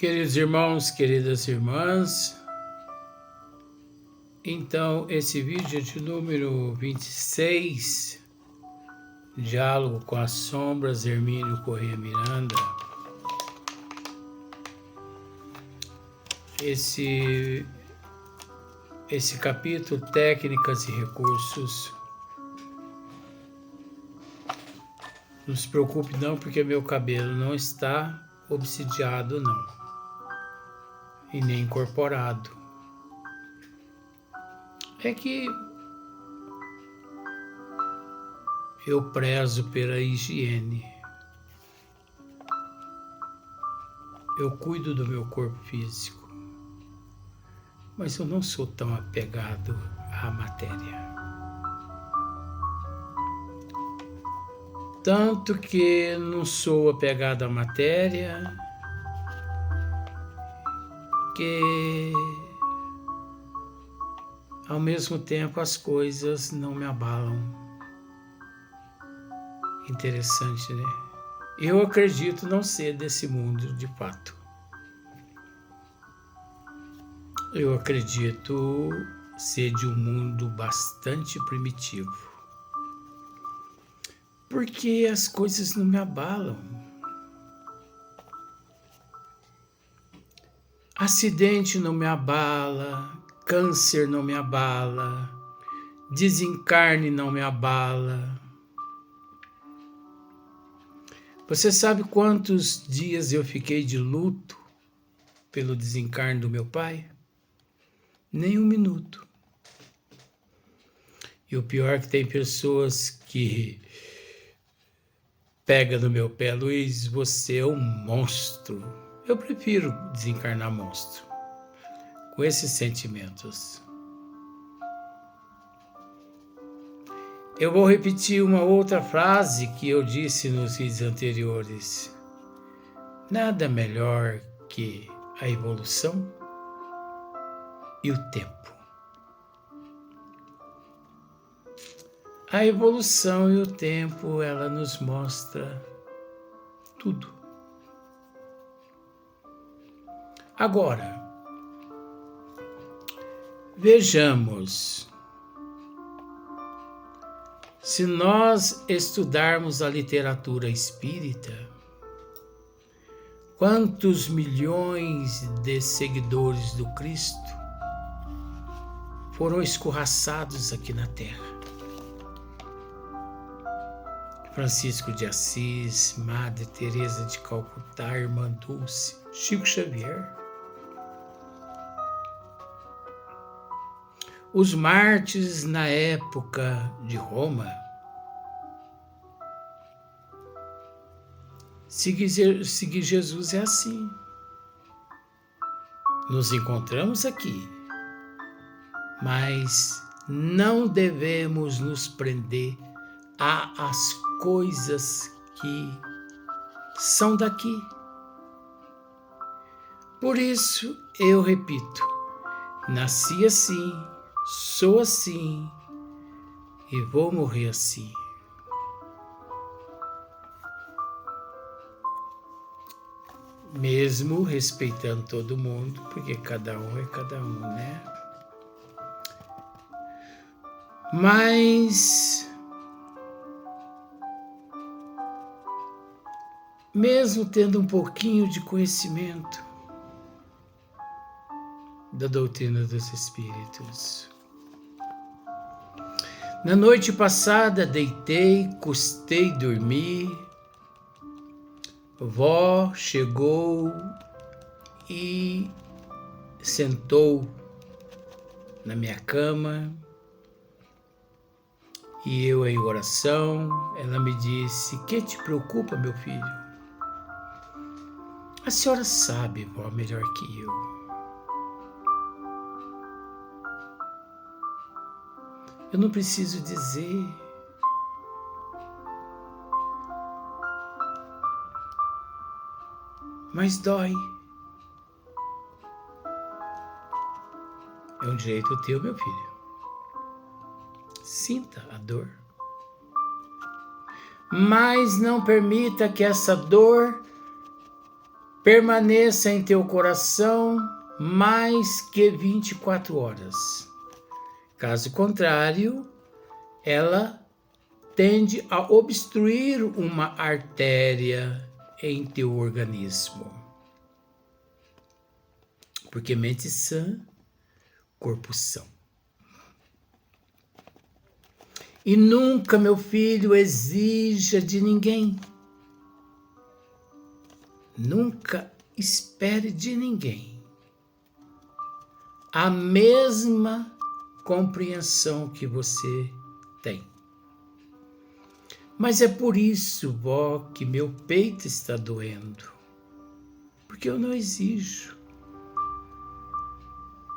Queridos irmãos, queridas irmãs, então esse vídeo é de número 26, Diálogo com as Sombras, Hermínio Corrêa Miranda. Esse capítulo, Técnicas e Recursos. Não se preocupe não, porque meu cabelo não está obsidiado não, e nem incorporado. É que eu prezo pela higiene. Eu cuido do meu corpo físico, mas eu não sou tão apegado à matéria. Tanto que não sou apegado à matéria, que ao mesmo tempo as coisas não me abalam. Interessante, né? Eu acredito não ser desse mundo de fato. Eu acredito ser de um mundo bastante primitivo. Porque as coisas não me abalam. Acidente não me abala, câncer não me abala, desencarne não me abala. Você sabe quantos dias eu fiquei de luto pelo desencarne do meu pai? Nem um minuto. E o pior é que tem pessoas que pegam no meu pé: Luiz, você é um monstro. Eu prefiro desencarnar monstro, com esses sentimentos. Eu vou repetir uma outra frase que eu disse nos vídeos anteriores. Nada melhor que a evolução e o tempo. A evolução e o tempo, ela nos mostra tudo. Agora, vejamos. Se nós estudarmos a literatura espírita, quantos milhões de seguidores do Cristo foram escorraçados aqui na Terra? Francisco de Assis, Madre Teresa de Calcutá, Irmã Dulce, Chico Xavier. Os mártires na época de Roma. Seguir Jesus é assim. Nos encontramos aqui, mas não devemos nos prender às coisas que são daqui. Por isso, eu repito, nasci assim, sou assim e vou morrer assim. Mesmo respeitando todo mundo, porque cada um é cada um, né? Mas, mesmo tendo um pouquinho de conhecimento da doutrina dos Espíritos, na noite passada deitei, custei dormir. Vó chegou e sentou na minha cama e eu em oração. Ela me disse: "Que te preocupa, meu filho? A senhora sabe, vó, melhor que eu. Eu não preciso dizer. Mas dói. É um direito teu, meu filho. Sinta a dor. Mas não permita que essa dor permaneça em teu coração mais que 24 horas. Caso contrário, ela tende a obstruir uma artéria em teu organismo. Porque mente sã, corpo são. E nunca, meu filho, exija de ninguém. Nunca espere de ninguém a mesma compreensão que você tem. Mas é por isso, vó, que meu peito está doendo. Porque eu não exijo.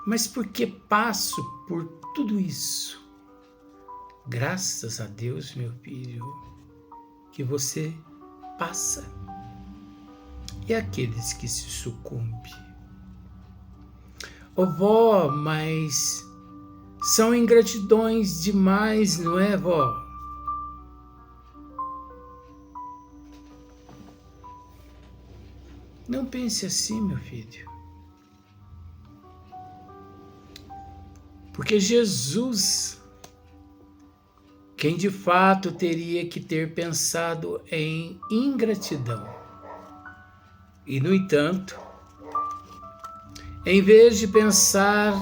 Mas porque passo por tudo isso. Graças a Deus, meu filho, que você passa. E aqueles que se sucumbem? Ô vó, mas são ingratidões demais, não é, vó? Não pense assim, meu filho. Porque Jesus, quem de fato teria que ter pensado em ingratidão. E, no entanto, em vez de pensar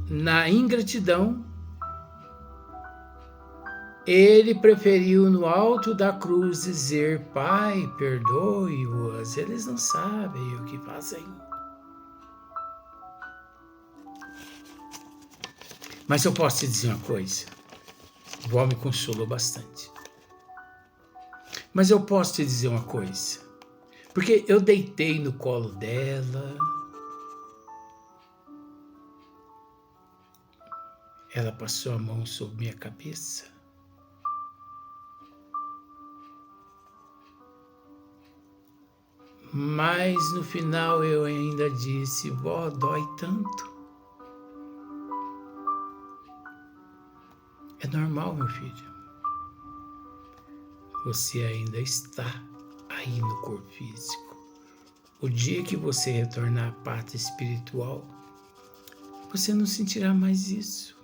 na ingratidão, ele preferiu no alto da cruz dizer: Pai, perdoe-os, eles não sabem o que fazem. Mas eu posso te dizer uma coisa, a vó me consolou bastante. Mas eu posso te dizer uma coisa, porque eu deitei no colo dela, ela passou a mão sobre minha cabeça, mas no final eu ainda disse: vó, dói tanto. É normal, meu filho. Você ainda está aí no corpo físico. O dia que você retornar à pátria espiritual, você não sentirá mais isso.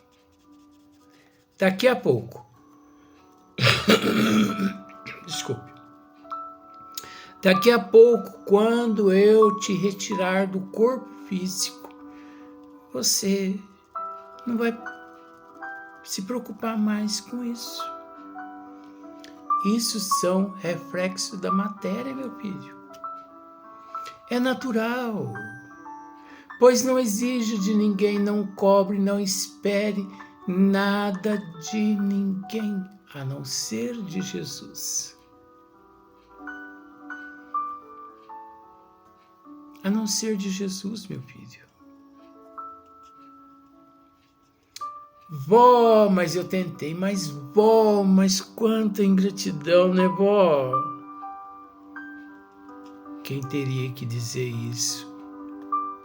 Daqui a pouco, desculpe, daqui a pouco, quando eu te retirar do corpo físico, você não vai se preocupar mais com isso. Isso são reflexos da matéria, meu filho. É natural, pois não exige de ninguém, não cobre, não espere nada de ninguém, a não ser de Jesus. A não ser de Jesus, meu filho. Vó, mas eu tentei, mas vó, mas quanta ingratidão, né, vó? Quem teria que dizer isso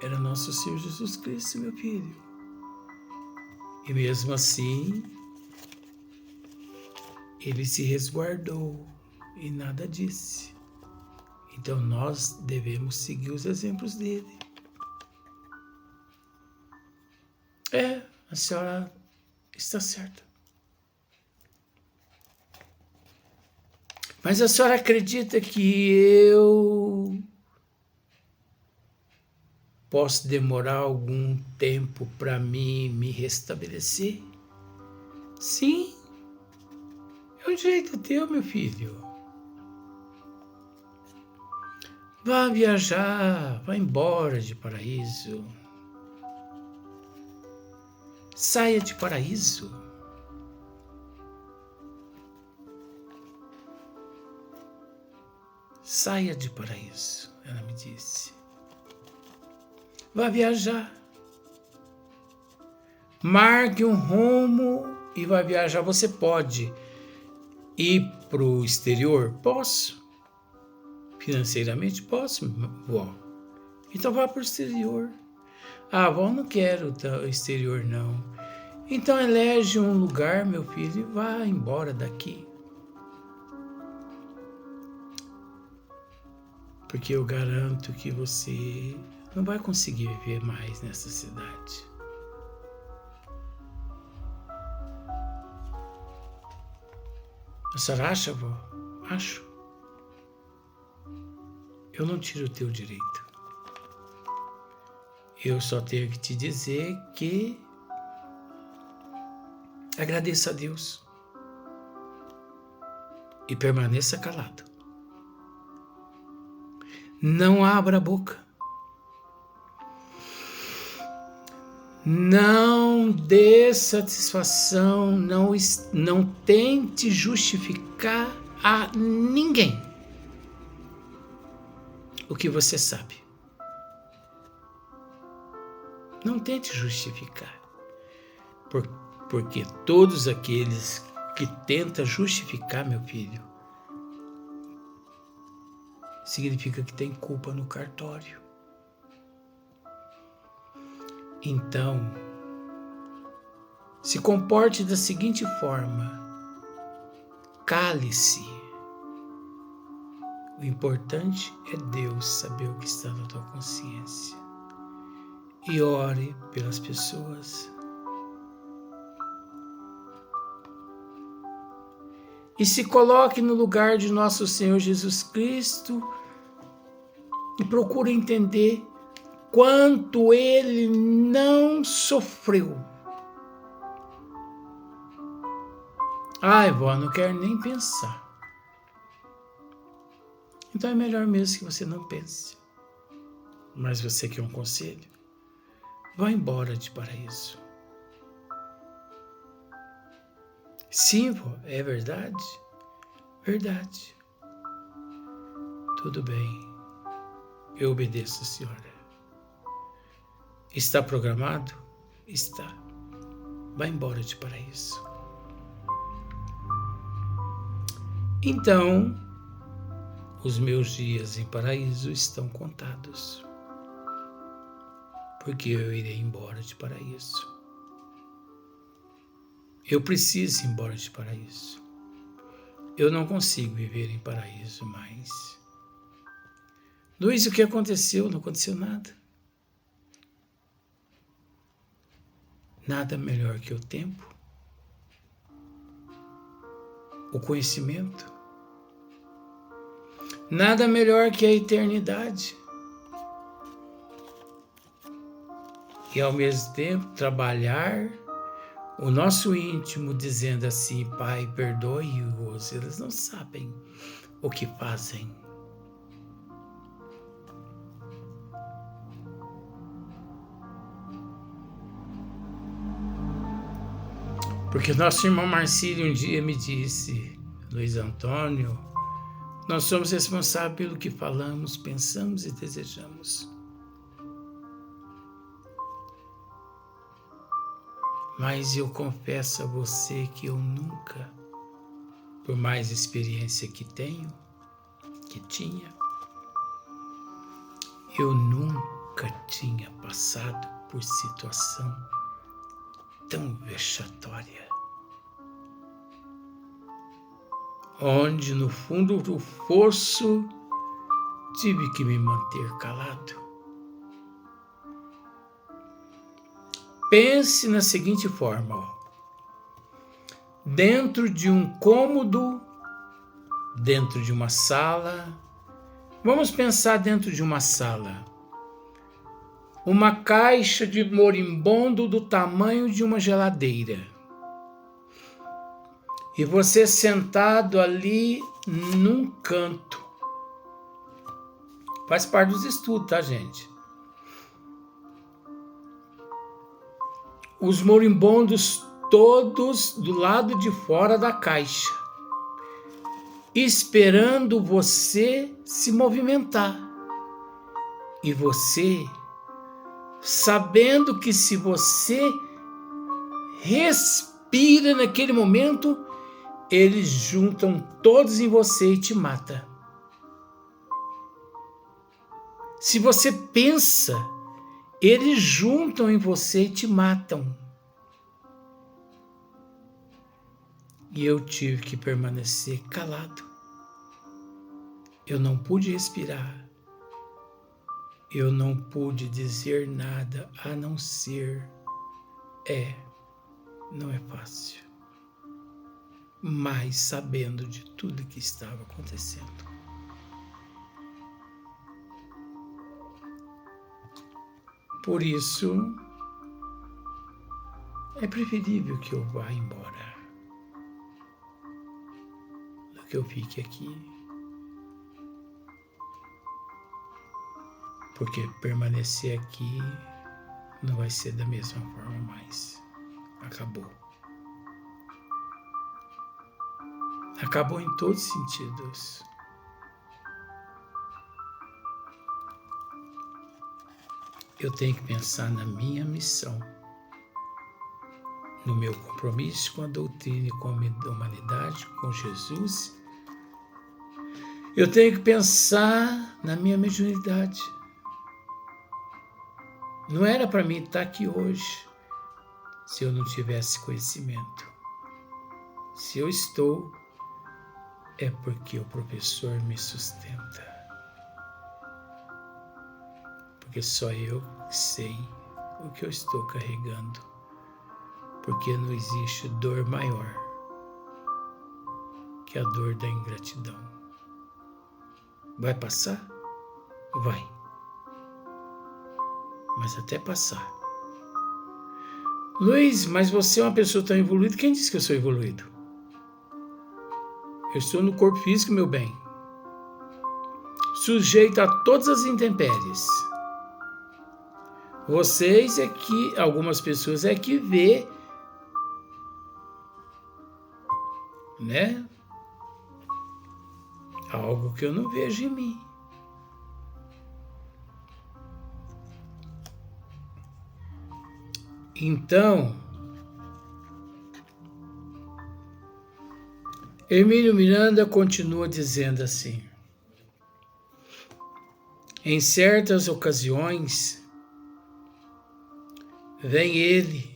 era nosso Senhor Jesus Cristo, meu filho. E mesmo assim, ele se resguardou e nada disse. Então nós devemos seguir os exemplos dele. A senhora está certa. Mas a senhora acredita que eu posso demorar algum tempo para mim me restabelecer? Sim, é um jeito teu, meu filho. Vá viajar, vá embora de Paraíso. Saia de Paraíso. Saia de Paraíso, ela me disse. Vá viajar. Marque um rumo e vá viajar. Você pode ir para o exterior? Posso. Financeiramente posso, vó. Então vá para o exterior. Ah, vó, não quero o exterior, não. Então elege um lugar, meu filho, e vá embora daqui. porque eu garanto que você não vai conseguir viver mais nessa cidade. A senhora acha, vó? Acho. Eu não tiro o teu direito. Eu só tenho que te dizer que agradeça a Deus e permaneça calado. Não abra a boca. Não dê satisfação, não tente justificar a ninguém o que você sabe. Não tente justificar, porque todos aqueles que tentam justificar, meu filho, significa que tem culpa no cartório. Então, se comporte da seguinte forma: cale-se. O importante é Deus saber o que está na tua consciência. E ore pelas pessoas. E se coloque no lugar de nosso Senhor Jesus Cristo e procure entender quanto Ele não sofreu. Ai, vó, não quero nem pensar. Então é melhor mesmo que você não pense. Mas você quer um conselho? Vá embora de paraíso. Sim, vó, é verdade? Verdade. Tudo bem. Eu obedeço, senhora. Está programado? Está. Vá embora de paraíso. Então, os meus dias em paraíso estão contados. Porque eu irei embora de paraíso. Eu preciso ir embora de paraíso. Eu não consigo viver em paraíso mais. Luiz, o que aconteceu? Não aconteceu nada. Nada melhor que o tempo, o conhecimento. Nada melhor que a eternidade. E ao mesmo tempo trabalhar o nosso íntimo dizendo assim: Pai, perdoe-os, eles não sabem o que fazem. Porque nosso irmão Marcílio um dia me disse: Luiz Antônio, nós somos responsáveis pelo que falamos, pensamos e desejamos. Mas eu confesso a você que eu nunca, por mais experiência que tinha, eu nunca tinha passado por situação tão vexatória. Onde no fundo do fosso tive que me manter calado. Pense na seguinte forma, ó. Dentro de um cômodo, dentro de uma sala, vamos pensar dentro de uma sala, uma caixa de morimbondo do tamanho de uma geladeira. E você sentado ali num canto. Faz parte dos estudos, tá, gente? Os moribundos todos do lado de fora da caixa, esperando você se movimentar. E você, sabendo que se você respira naquele momento, eles juntam todos em você e te matam. Se você pensa, eles juntam em você e te matam. E eu tive que permanecer calado. Eu não pude respirar. eu não pude dizer nada a não ser não é fácil. Mas sabendo de tudo que estava acontecendo. Por isso, é preferível que eu vá embora do que eu fique aqui. Porque permanecer aqui não vai ser da mesma forma mais. Acabou. Acabou em todos os sentidos. Eu tenho que pensar na minha missão, no meu compromisso com a doutrina e com a humanidade, com Jesus. Eu tenho que pensar na minha mediunidade. Não era para mim estar aqui hoje se eu não tivesse conhecimento. Se eu estou, é porque o professor me sustenta. Porque só eu sei o que eu estou carregando. Porque não existe dor maior que a dor da ingratidão. Vai passar? Vai. Mas até passar. Luiz, mas você é uma pessoa tão evoluída. Quem disse que eu sou evoluído? Eu estou no corpo físico, meu bem. Sujeito a todas as intempéries. Vocês é que, algumas pessoas é que vê, né? Algo que eu não vejo em mim. Então, Hermínio Miranda continua dizendo assim: em certas ocasiões, vem ele,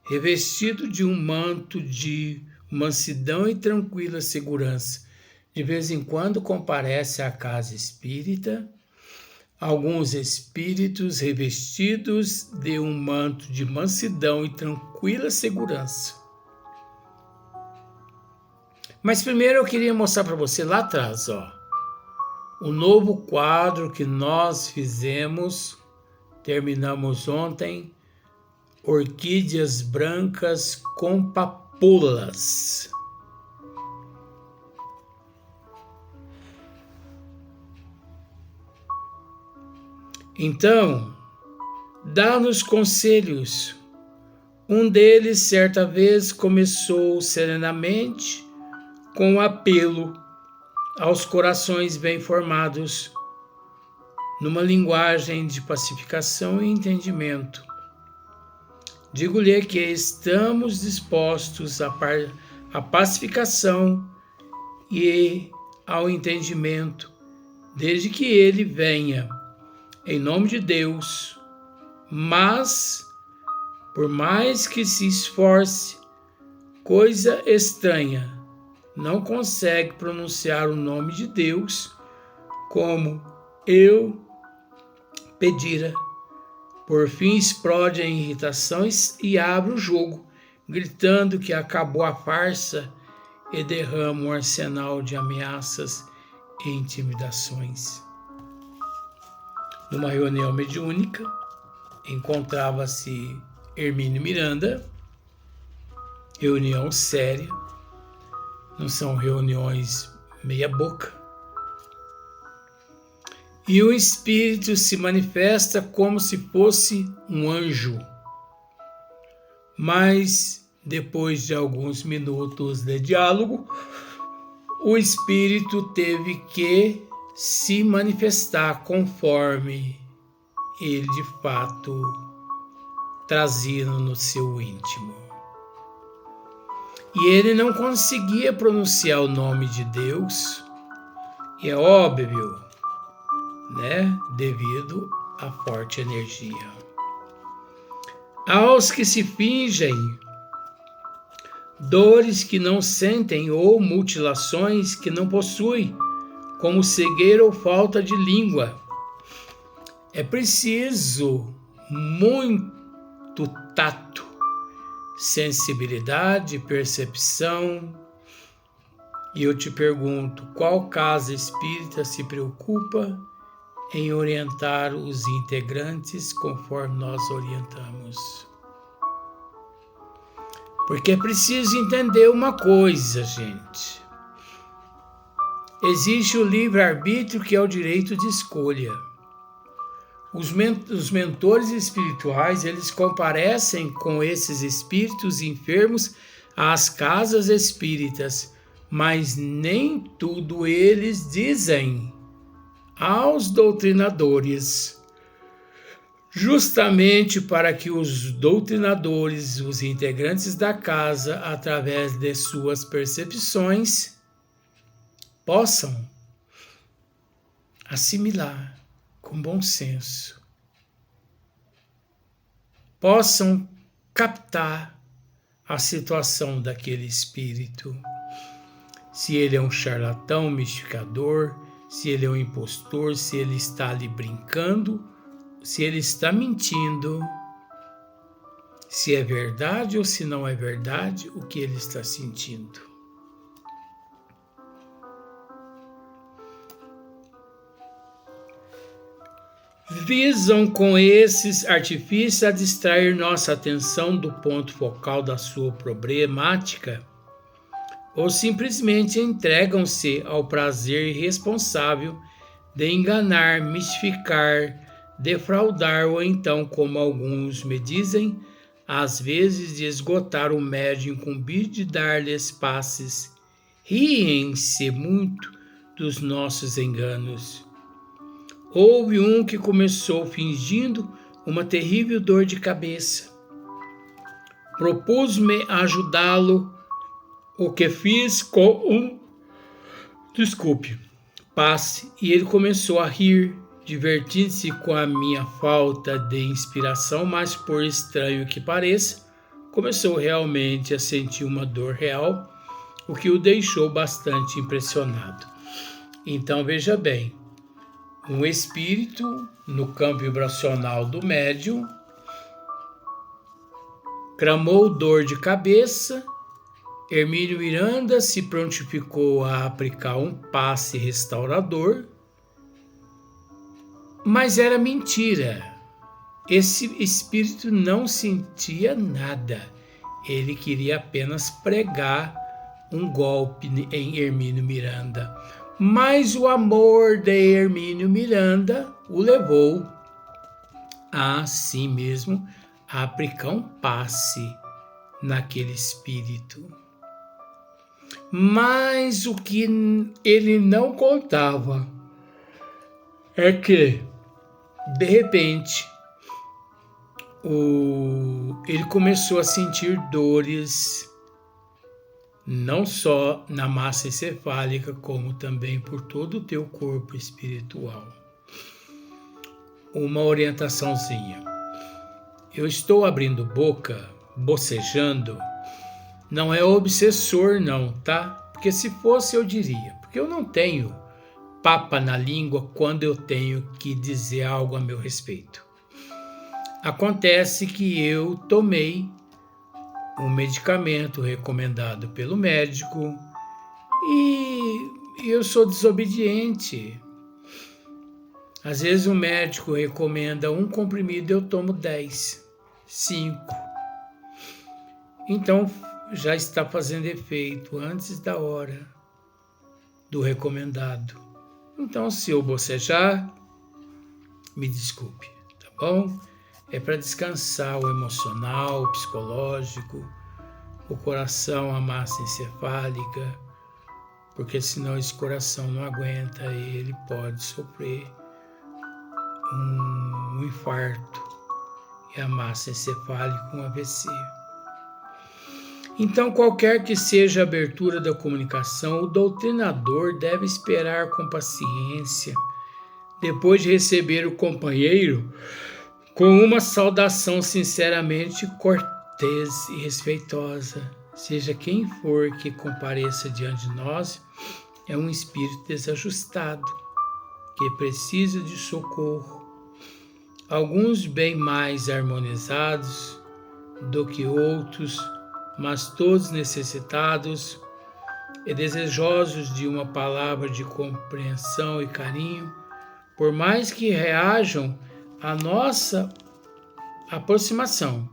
revestido de um manto de mansidão e tranquila segurança. De vez em quando comparece à casa espírita alguns espíritos revestidos de um manto de mansidão e tranquila segurança. Mas primeiro eu queria mostrar para você lá atrás, o novo quadro que nós fizemos, terminamos ontem, Orquídeas Brancas com Papoulas. Então, dá-nos conselhos. Um deles, certa vez, começou serenamente com um apelo aos corações bem formados, numa linguagem de pacificação e entendimento. Digo-lhe que estamos dispostos à pacificação e ao entendimento, desde que ele venha em nome de Deus, mas, por mais que se esforce, coisa estranha, não consegue pronunciar o nome de Deus como eu pedira. Por fim, explode em irritação e abre o jogo, gritando que acabou a farsa e derrama um arsenal de ameaças e intimidações. Numa reunião mediúnica, encontrava-se Hermínio Miranda, reunião séria, não são reuniões meia boca, e o espírito se manifesta como se fosse um anjo. Mas, depois de alguns minutos de diálogo, o espírito teve que se manifestar conforme ele de fato trazia no seu íntimo. E ele não conseguia pronunciar o nome de Deus, e é óbvio, né, devido à forte energia. Aos que se fingem, dores que não sentem ou mutilações que não possuem, como cegueira ou falta de língua, É preciso muito tato, sensibilidade, percepção. E eu te pergunto, qual casa espírita se preocupa em orientar os integrantes conforme nós orientamos? Porque é preciso entender uma coisa, gente. Existe o livre-arbítrio, que é o direito de escolha. Os mentores espirituais, eles comparecem com esses espíritos enfermos às casas espíritas, mas nem tudo eles dizem aos doutrinadores, justamente para que os doutrinadores, os integrantes da casa, através de suas percepções, possam assimilar com bom senso, possam captar a situação daquele espírito. Se ele é um charlatão, mistificador, se ele é um impostor, se ele está ali brincando, se ele está mentindo, se é verdade ou se não é verdade o que ele está sentindo. Visam com esses artifícios a distrair nossa atenção do ponto focal da sua problemática, ou simplesmente entregam-se ao prazer irresponsável de enganar, mistificar, defraudar ou então, como alguns me dizem, às vezes de esgotar o médium incumbido de dar-lhes passes. Riem-se muito dos nossos enganos. Houve um que começou fingindo uma terrível dor de cabeça. Propus-me ajudá-lo, o que fiz com passe, e ele começou a rir, divertindo-se com a minha falta de inspiração, mas por estranho que pareça, começou realmente a sentir uma dor real, o que o deixou bastante impressionado. Então veja bem, um espírito no campo vibracional do médium clamou dor de cabeça. Hermínio Miranda se prontificou a aplicar um passe restaurador, mas era mentira. Esse espírito não sentia nada. Ele queria apenas pregar um golpe em Hermínio Miranda. Mas o amor de Hermínio Miranda o levou a si mesmo a aplicar um passe naquele espírito. Mas o que ele não contava é que, de repente, ele começou a sentir dores, não só na massa encefálica, como também por todo o teu corpo espiritual. Uma orientaçãozinha. Eu estou abrindo boca, bocejando. Não é obsessor não, tá? Porque se fosse eu diria. Porque eu não tenho papa na língua quando eu tenho que dizer algo a meu respeito. Acontece que eu tomei um medicamento recomendado pelo médico e eu sou desobediente. Às vezes o médico recomenda um comprimido, eu tomo 10, 5. Então já está fazendo efeito antes da hora do recomendado. Então, se eu bocejar, me desculpe, tá bom? É para descansar o emocional, o psicológico, o coração, a massa encefálica, porque senão esse coração não aguenta, ele pode sofrer um infarto e a massa encefálica um AVC. Então, qualquer que seja a abertura da comunicação, o doutrinador deve esperar com paciência, depois de receber o companheiro, com uma saudação sinceramente cortês e respeitosa. Seja quem for que compareça diante de nós, é um espírito desajustado, que precisa de socorro. alguns bem mais harmonizados do que outros, mas todos necessitados e desejosos de uma palavra de compreensão e carinho, por mais que reajam à nossa aproximação.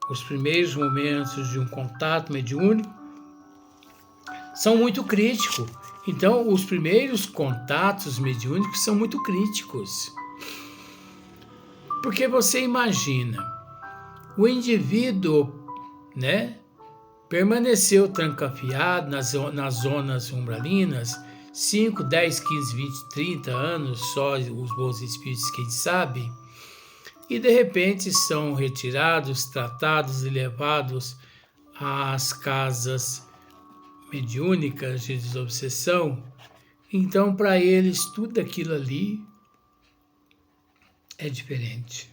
Os primeiros momentos de um contato mediúnico são muito críticos. Então, os primeiros contatos mediúnicos são muito críticos. Porque você imagina, o indivíduo, permaneceu trancafiado nas zonas umbralinas 5, 10, 15, 20, 30 anos, só os bons espíritos quem sabe, e de repente são retirados, tratados e levados às casas mediúnicas de desobsessão. Então, para eles, tudo aquilo ali é diferente.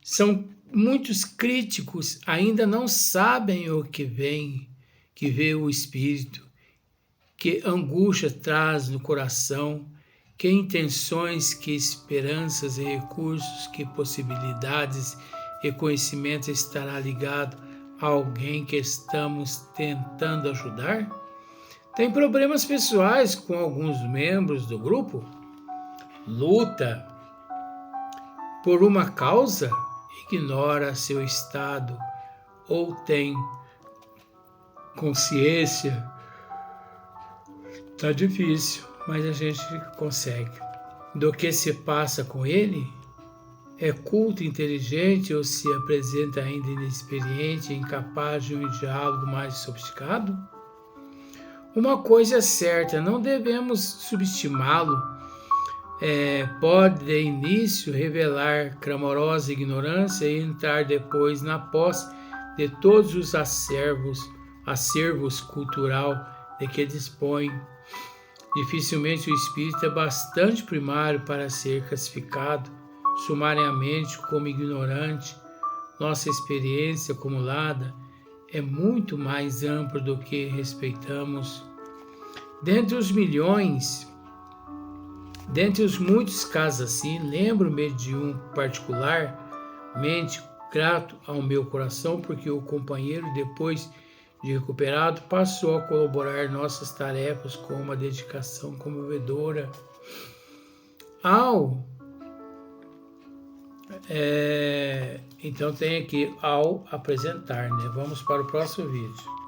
São muitos críticos, ainda não sabem o que vem, que vê o espírito, que angústia traz no coração, que intenções, que esperanças e recursos, que possibilidades e conhecimento estará ligado a alguém que estamos tentando ajudar? Tem problemas pessoais com alguns membros do grupo? Luta por uma causa? Ignora seu estado ou tem consciência? Tá difícil, mas a gente consegue. Do que se passa com ele? É culto, inteligente ou se apresenta ainda inexperiente e incapaz de um diálogo mais sofisticado? Uma coisa é certa, não devemos subestimá-lo. Pode de início revelar clamorosa ignorância e entrar depois na posse de todos os acervos cultural de que dispõe. Dificilmente o espírito é bastante primário para ser classificado sumariamente como ignorante. Nossa experiência acumulada é muito mais ampla do que respeitamos. Dentre os muitos casos assim, lembro-me de um particularmente grato ao meu coração, porque o companheiro, depois de recuperado, passou a colaborar nossas tarefas com uma dedicação comovedora. Então tem aqui ao apresentar, Vamos para o próximo vídeo.